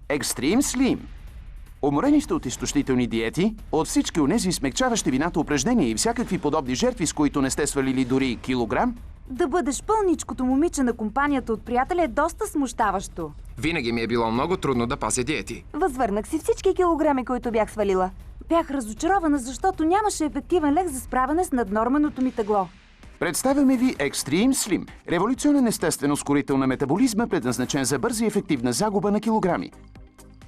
Extreme Slim. Уморени сте от изтощителни диети, от всички онези смекчаващи вината упражнения и всякакви подобни жертви, с които не сте свалили дори килограм? Да бъдеш пълничкото момиче на компанията от приятеля е доста смущаващо. Винаги ми е било много трудно да пазя диети. Възвърнах си всички килограми, които бях свалила. Бях разочарована, защото нямаше ефективен лек за справяне с наднорменото ми тегло. Представяме ви Extreme Slim – революционен естествен ускорител на метаболизма, предназначен за бърза и ефективна загуба на килограми.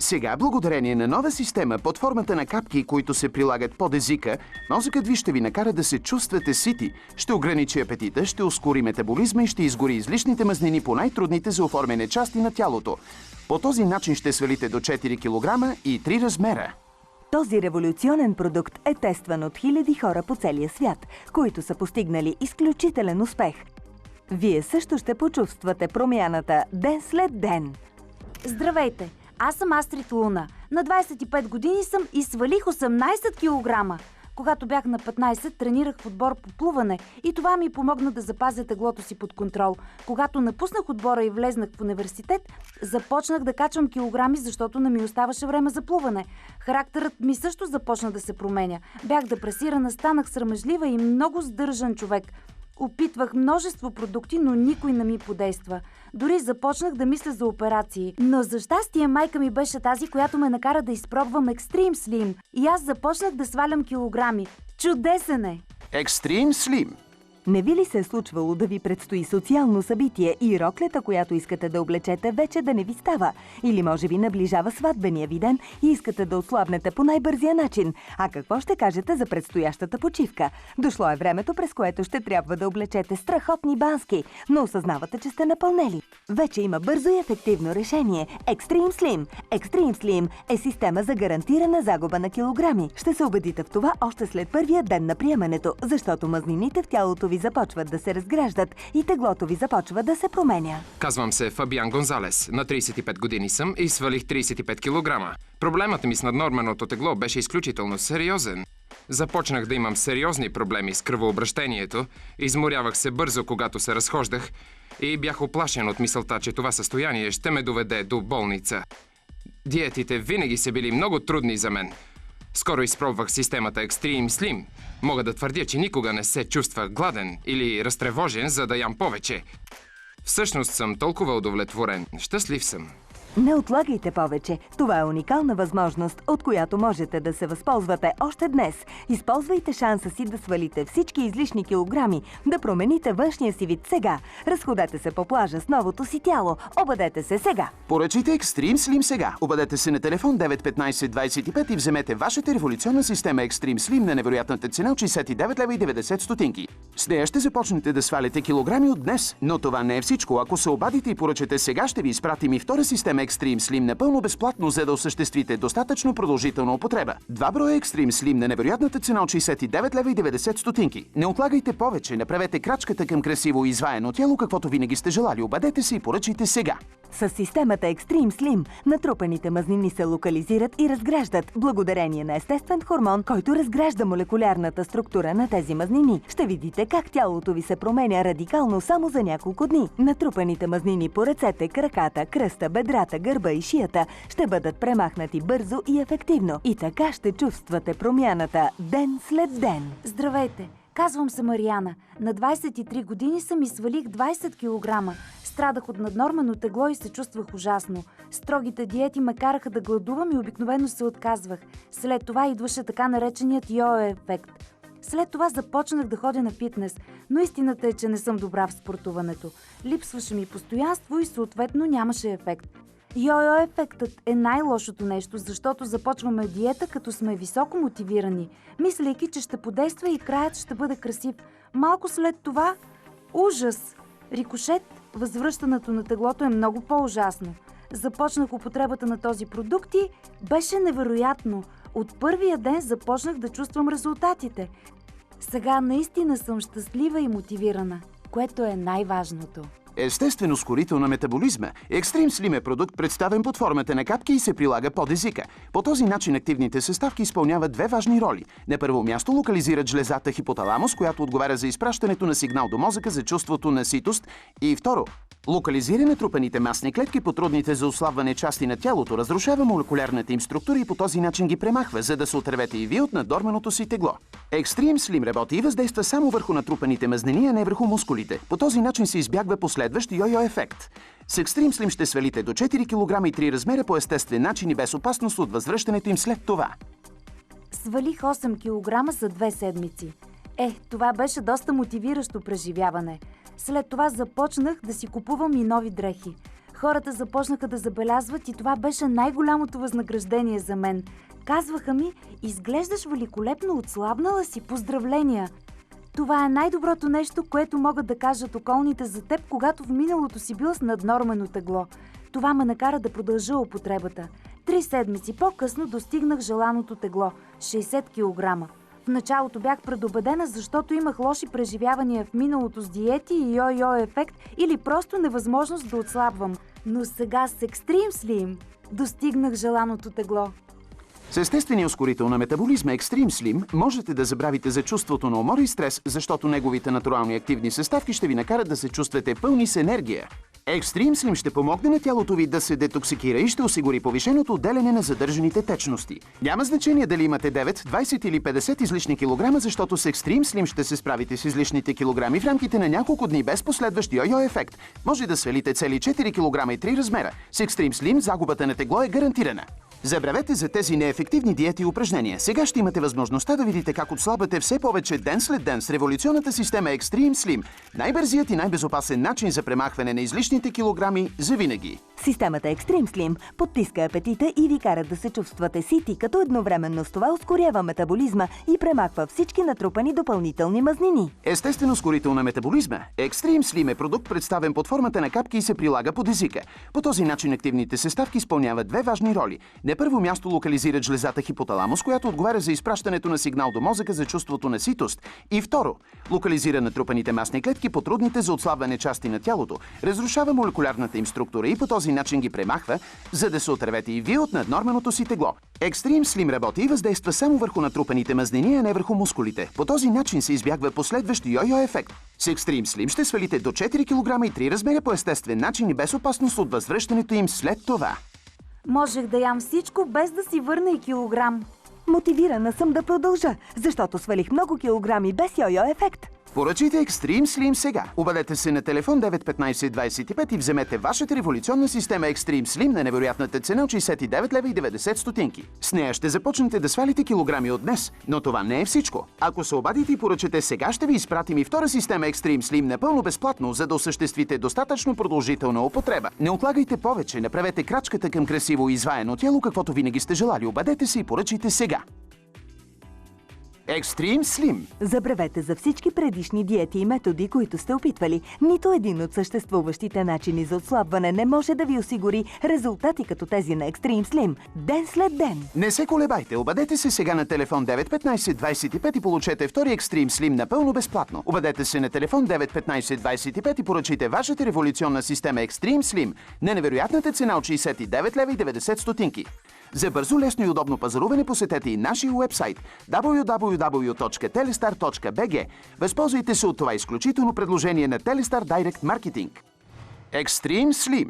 Сега, благодарение на нова система под формата на капки, които се прилагат под езика, мозъкът ви ще ви накара да се чувствате сити, ще ограничи апетита, ще ускори метаболизма и ще изгори излишните мазнини по най-трудните за оформяне части на тялото. По този начин ще свалите до 4 кг и 3 размера. Този революционен продукт е тестван от хиляди хора по целия свят, които са постигнали изключителен успех. Вие също ще почувствате промяната ден след ден. Здравейте! Аз съм Астрид Луна. На 25 години съм и свалих 18 кг. Когато бях на 15, тренирах в отбор по плуване и това ми помогна да запазя теглото си под контрол. Когато напуснах отбора и влезнах в университет, започнах да качвам килограми, защото не ми оставаше време за плуване. Характерът ми също започна да се променя. Бях депресирана, станах срамежлива и много сдържан човек. Опитвах множество продукти, но никой не ми подейства. Дори започнах да мисля за операции. Но за щастие майка ми беше тази, която ме накара да изпробвам Extreme Slim. И аз започнах да свалям килограми. Чудесен е! Extreme Slim. Не ви ли се е случвало да ви предстои социално събитие и роклята, която искате да облечете, вече да не ви става? Или може би наближава сватбения ви ден и искате да отслабнете по най-бързия начин? А какво ще кажете за предстоящата почивка? Дошло е времето, през което ще трябва да облечете страхотни бански, но осъзнавате, че сте напълнели. Вече има бързо и ефективно решение – Extreme Slim. Extreme Slim е система за гарантирана загуба на килограми. Ще се убедите в това още след първия ден на приемането, защото мазнините в тялото ви започват да се разграждат и теглото ви започва да се променя. Казвам се Фабиан Гонзалес. На 35 години съм и свалих 35 кг. Проблемът ми с наднорменото тегло беше изключително сериозен. Започнах да имам сериозни проблеми с кръвообращението, изморявах се бързо, когато се разхождах и бях уплашен от мисълта, че това състояние ще ме доведе до болница. Диетите винаги са били много трудни за мен. Скоро изпробвах системата Extreme Slim. Мога да твърдя, че никога не се чувствах гладен или разтревожен, за да ям повече. Всъщност съм толкова удовлетворен. Щастлив съм. Не отлагайте повече. Това е уникална възможност, от която можете да се възползвате още днес. Използвайте шанса си да свалите всички излишни килограми, да промените външния си вид сега. Разходете се по плажа с новото си тяло. Обадете се сега. Поръчайте Extreme Slim сега. Обадете се на телефон 915-25 и вземете вашата революционна система Extreme Slim на невероятната цена от 69,90 лева. С нея ще започнете да сваляте килограми от днес. Но това не е всичко. Ако се обадите и поръчате сега, ще ви изпратим и втора система Extreme Slim напълно безплатно, за да осъществите достатъчно продължителна употреба. 2 броя Extreme Slim на невероятната цена от 69,90 лева. Не отлагайте повече, направете крачката към красиво и изваяно тяло, каквото винаги сте желали. Обадете се и поръчайте сега. С системата Extreme Slim натрупаните мазнини се локализират и разграждат благодарение на естествен хормон, който разгражда молекулярната структура на тези мазнини. Ще видите как тялото ви се променя радикално само за няколко дни. Натрупаните мазнини по ръцете, краката, кръста, бедрата, гърба и шията ще бъдат премахнати бързо и ефективно. И така ще чувствате промяната ден след ден. Здравейте! Казвам се Мариана. На 23 години съм и свалих 20 кг. Страдах от наднормено тегло и се чувствах ужасно. Строгите диети ме караха да гладувам и обикновено се отказвах. След това идваше така нареченият йо-йо ефект. След това започнах да ходя на фитнес, но истината е, че не съм добра в спортуването. Липсваше ми постоянство и съответно нямаше ефект. Йо-йо ефектът е най-лошото нещо, защото започваме диета, като сме високо мотивирани, мислейки, че ще подейства и краят ще бъде красив. Малко след това – ужас! Рикошет, възвръщането на теглото е много по-ужасно. Започнах употребата на този продукт и беше невероятно. От първия ден започнах да чувствам резултатите. Сега наистина съм щастлива и мотивирана, което е най-важното. Естествен ускорител на метаболизма. Extreme Slim е продукт, представен под формата на капки и се прилага под езика. По този начин активните съставки изпълняват две важни роли. На първо място локализират жлезата хипоталамус, която отговаря за изпращането на сигнал до мозъка за чувството на ситост. И второ, Локализира натрупаните масни клетки по трудните за отслабване части на тялото, разрушава молекулярната им структура и по този начин ги премахва, за да се отървете и вие от наднорменото си тегло. Extreme Slim работи и въздейства само върху натрупаните мазнини, а не върху мускулите. По този начин се избягва последващ йо-йо ефект. С Extreme Slim ще свалите до 4 кг и 3 размера по естествен начин и без опасност от възвръщането им след това. Свалих 8 кг за 2 седмици. Това беше доста мотивиращо преживяване. След това започнах да си купувам и нови дрехи. Хората започнаха да забелязват и това беше най-голямото възнаграждение за мен. Казваха ми: изглеждаш великолепно, отслабнала си, поздравления! Това е най-доброто нещо, което могат да кажат околните за теб, когато в миналото си бил с наднормено тегло. Това ме накара да продължа употребата. 3 седмици по-късно достигнах желаното тегло – 60 кг. В началото бях предубедена, защото имах лоши преживявания в миналото с диети и йо-йо ефект или просто невъзможност да отслабвам. Но сега с Extreme Slim достигнах желаното тегло. С естествения ускорител на метаболизма Extreme Slim можете да забравите за чувството на умора и стрес, защото неговите натурални активни съставки ще ви накарат да се чувствате пълни с енергия. Extreme Slim ще помогне на тялото ви да се детоксикира и ще осигури повишеното отделяне на задържаните течности. Няма значение дали имате 9, 20 или 50 излишни килограма, защото с Extreme Slim ще се справите с излишните килограми в рамките на няколко дни без последващ йо-йо ефект. Може да свалите цели 4 кг и 3 размера. С Extreme Slim загубата на тегло е гарантирана. Забравете за тези неефективни диети и упражнения. Сега ще имате възможността да видите как отслабвате все повече ден след ден с революционната система Extreme Slim. Най-бързият и най-безопасен начин за премахване на излишните килограми за винаги. Системата Extreme Slim подтиска апетита и ви кара да се чувствате сити, като едновременно с това ускорява метаболизма и премахва всички натрупани допълнителни мазнини. Естествено ускорител на метаболизма. Extreme Slim е продукт, представен под формата на капки и се прилага под езика. По този начин активните съставки изпълняват две важни роли. На първо място локализират жлезата хипоталамус, която отговаря за изпращането на сигнал до мозъка за чувството на ситост. И второ, локализира натрупаните масни клетки по трудните за отслабване части на тялото, разрушава молекулярната им структура и по този начин ги премахва, за да се отървете и вие от наднорменото си тегло. Extreme Slim работи и въздейства само върху натрупаните мазнини, а не върху мускулите. По този начин се избягва последващ йо-йо ефект. С Extreme Slim ще свалите до 4 кг и 3 размера по естествен начин и без опасност от възвръщането им след това. Можех да ям всичко, без да си върна и килограм. Мотивирана съм да продължа, защото свалих много килограми без йо-йо ефект. Поръчайте Extreme Slim сега. Обадете се на телефон 915-25 и вземете вашата революционна система Extreme Slim на невероятната цена от 69 лева и 90 стотинки. С нея ще започнете да свалите килограми от днес, но това не е всичко. Ако се обадите и поръчате сега, ще ви изпратим и втора система Extreme Slim напълно безплатно, за да осъществите достатъчно продължителна употреба. Не отлагайте повече, направете крачката към красиво и изваяно тяло, каквото винаги сте желали. Обадете се и поръчайте сега. Extreme Slim. Забравете за всички предишни диети и методи, които сте опитвали. Нито един от съществуващите начини за отслабване не може да ви осигури резултати като тези на Extreme Slim. Ден след ден. Не се колебайте. Обадете се сега на телефон 915-25 и получете втори Extreme Slim напълно безплатно. Обадете се на телефон 915-25 и поръчайте вашата революционна система Extreme Slim на невероятната цена от 69 лева и 90 стотинки. За бързо, лесно и удобно пазаруване посетете и нашия уебсайт www.telestar.bg. Възползвайте се от това изключително предложение на Telestar Direct Marketing. Extreme Slim.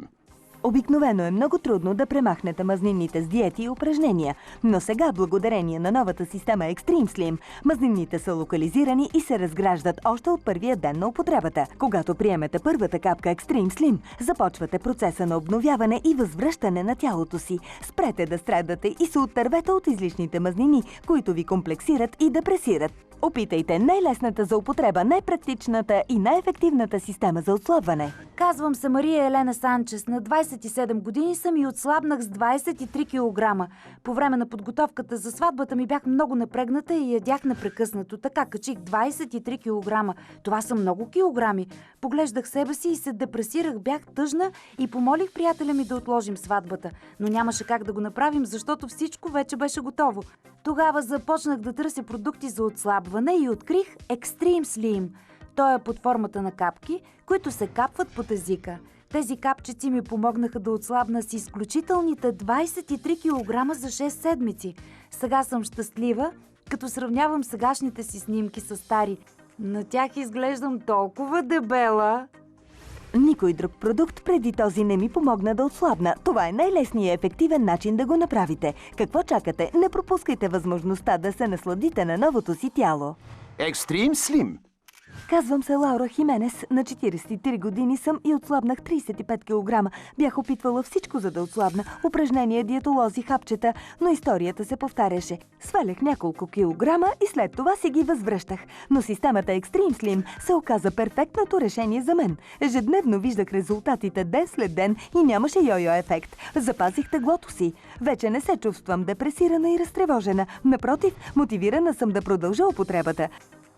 Обикновено е много трудно да премахнете мазнините с диети и упражнения, но сега, благодарение на новата система Extreme Slim, мазнините са локализирани и се разграждат още от първия ден на употребата. Когато приемете първата капка Extreme Slim, започвате процеса на обновяване и възвръщане на тялото си. Спрете да страдате и се отървете от излишните мазнини, които ви комплексират и депресират. Опитайте най-лесната за употреба, най-практичната и най-ефективната система за отслабване. Казвам се Мария Елена Санчес. На 27 години съм и отслабнах с 23 кг. По време на подготовката за сватбата ми бях много напрегната и ядях непрекъснато. Така качих 23 кг. Това са много килограми. Поглеждах себе си и се депресирах, бях тъжна и помолих приятеля ми да отложим сватбата. Но нямаше как да го направим, защото всичко вече беше готово. Тогава започнах да търся продукти за отслабване и открих Extreme Slim. Той е под формата на капки, които се капват под езика. Тези капчици ми помогнаха да отслабна с изключителните 23 кг за 6 седмици. Сега съм щастлива, като сравнявам сегашните си снимки с стари. На тях изглеждам толкова дебела. Никой друг продукт преди този не ми помогна да отслабна. Това е най-лесният и ефективен начин да го направите. Какво чакате? Не пропускайте възможността да се насладите на новото си тяло. Екстрим Слим. Казвам се Лаура Хименес. На 43 години съм и отслабнах 35 кг. Бях опитвала всичко, за да отслабна. Упражнения, диетолози, хапчета, но историята се повтаряше. Свалях няколко килограма и след това си ги възвръщах. Но системата Extreme Slim се оказа перфектното решение за мен. Ежедневно виждах резултатите ден след ден и нямаше йо-йо ефект. Запазих теглото си. Вече не се чувствам депресирана и разтревожена. Напротив, мотивирана съм да продължа употребата.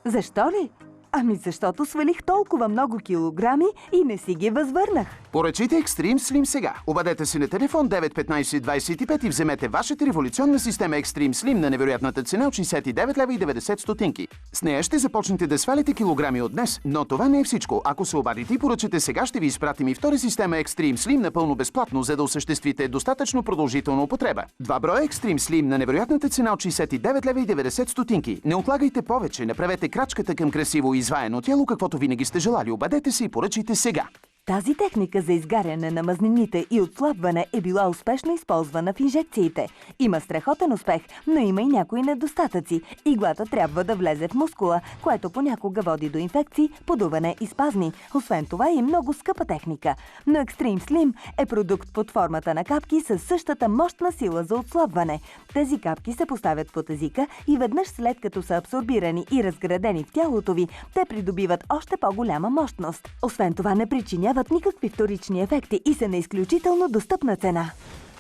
Защо ли? Ами защото свалих толкова много килограми и не си ги възвърнах. Поръчайте Extreme Slim сега. Обадете си на телефон 915-25 и вземете вашата революционна система Extreme Slim на невероятната цена от 69 лева и 90 стотинки. С нея ще започнете да сваляте килограми от днес, но това не е всичко. Ако се обадите и поръчате сега, ще ви изпратим и втора система Extreme Slim напълно безплатно, за да осъществите достатъчно продължителна употреба. 2 броя Extreme Slim на невероятната цена от 69 лева и 90 стотинки. Не отлагайте повече, направете крачката към красиво и изваяно тяло, каквото винаги сте желали. Обадете се и поръчайте сега. Тази техника за изгаряне на мазнините и отслабване е била успешно използвана в инжекциите. Има страхотен успех, но има и някои недостатъци. Иглата трябва да влезе в мускула, което понякога води до инфекции, подуване и спазми. Освен това е и много скъпа техника. Но Extreme Slim е продукт под формата на капки с същата мощна сила за отслабване. Тези капки се поставят под езика и веднъж след като са абсорбирани и разградени в тялото ви, те придобиват още по-голяма мощност. Освен това не причиняват никакви вторични ефекти и са на изключително достъпна цена.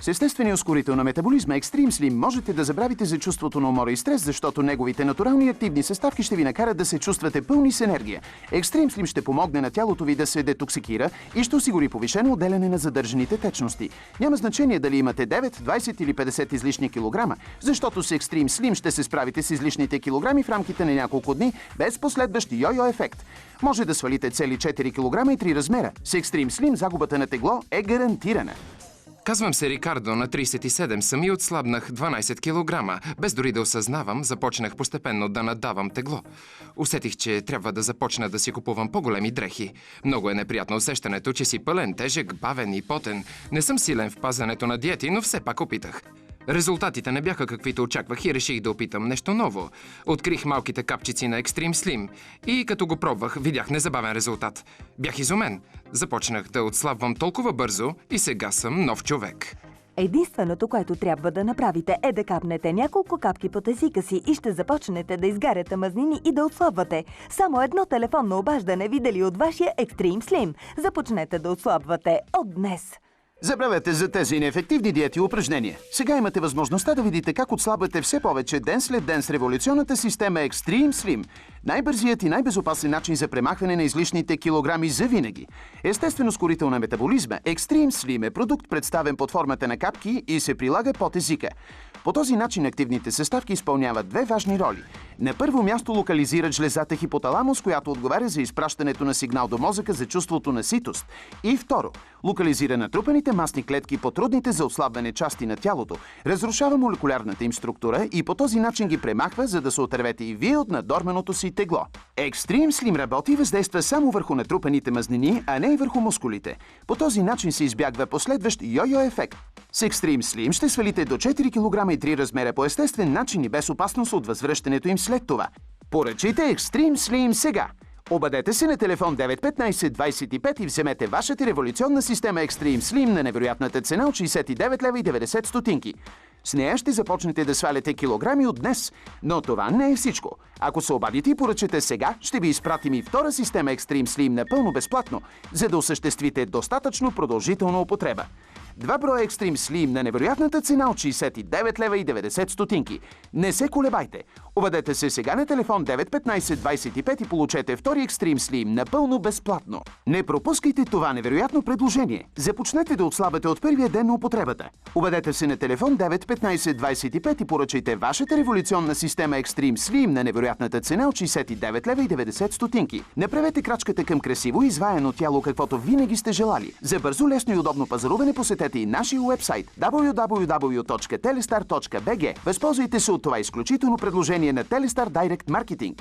С естествения ускорител на метаболизма Extreme Slim можете да забравите за чувството на умора и стрес, защото неговите натурални активни съставки ще ви накарат да се чувствате пълни с енергия. Extreme Slim ще помогне на тялото ви да се детоксикира и ще осигури повишено отделяне на задържаните течности. Няма значение дали имате 9, 20 или 50 излишни килограма, защото с Extreme Slim ще се справите с излишните килограми в рамките на няколко дни без последващ йо-йо ефект. Може да свалите цели 4 килограма и 3 размера. С Extreme Slim загубата на тегло е гарантирана. Казвам се Рикардо, на 37 съм и отслабнах 12 килограма. Без дори да осъзнавам, започнах постепенно да надавам тегло. Усетих, че трябва да започна да си купувам по-големи дрехи. Много е неприятно усещането, че си пълен, тежък, бавен и потен. Не съм силен в пазенето на диети, но все пак опитах. Резултатите не бяха каквито очаквах и реших да опитам нещо ново. Открих малките капчици на Extreme Slim и като го пробвах, видях незабавен резултат. Бях изумен. Започнах да отслабвам толкова бързо и сега съм нов човек. Единственото, което трябва да направите е да капнете няколко капки под езика си и ще започнете да изгаряте мазнини и да отслабвате. Само едно телефонно обаждане видели от вашия Extreme Slim. Започнете да отслабвате от днес. Забравете за тези неефективни диети и упражнения. Сега имате възможността да видите как отслабвате все повече ден след ден с революционната система Extreme Slim. Най-бързият и най-безопасен начин за премахване на излишните килограми за винаги. Естествено ускорител на метаболизма Extreme Slim е продукт представен под формата на капки и се прилага под езика. По този начин активните съставки изпълняват две важни роли. На първо място локализират жлезата хипоталамус, която отговаря за изпращането на сигнал до мозъка за чувството на ситост. И второ, локализира натрупаните масни клетки по трудните за отслабване части на тялото, разрушава молекулярната им структура и по този начин ги премахва, за да се отървете и вие от наднорменото си тегло. Extreme Slim работи и въздейства само върху натрупаните мазнини, а не и върху мускулите. По този начин се избягва последващ йо-йо ефект. С Extreme Slim ще свалите до 4 кг и 3 размера по естествен начин и без опасност от възвръщането им след това. Поръчайте Extreme Slim сега! Обадете се на телефон 915-25 и вземете вашата революционна система Extreme Slim на невероятната цена от 69 лева и 90 стотинки. С нея ще започнете да сваляте килограми от днес, но това не е всичко. Ако се обадите и поръчате сега, ще ви изпратим и втора система Extreme Slim напълно безплатно, за да осъществите достатъчно продължителна употреба. 2 броя Extreme Slim на невероятната цена от 69 лева и 90 стотинки. Не се колебайте! Обадете се сега на телефон 915-25 и получете втори Extreme Slim напълно безплатно. Не пропускайте това невероятно предложение. Започнете да отслабвате от първия ден на употребата. Обадете се на телефон 915-25 и поръчайте вашата революционна система Extreme Slim на невероятната цена от 69 лева и 90 стотинки. Направете крачката към красиво и изваяно тяло, каквото винаги сте желали. За бързо, лесно и удобно пазаруване посетете и нашия уебсайт www.telestar.bg. Възползвайте се от това изключително предложение на Telestar Direct Marketing.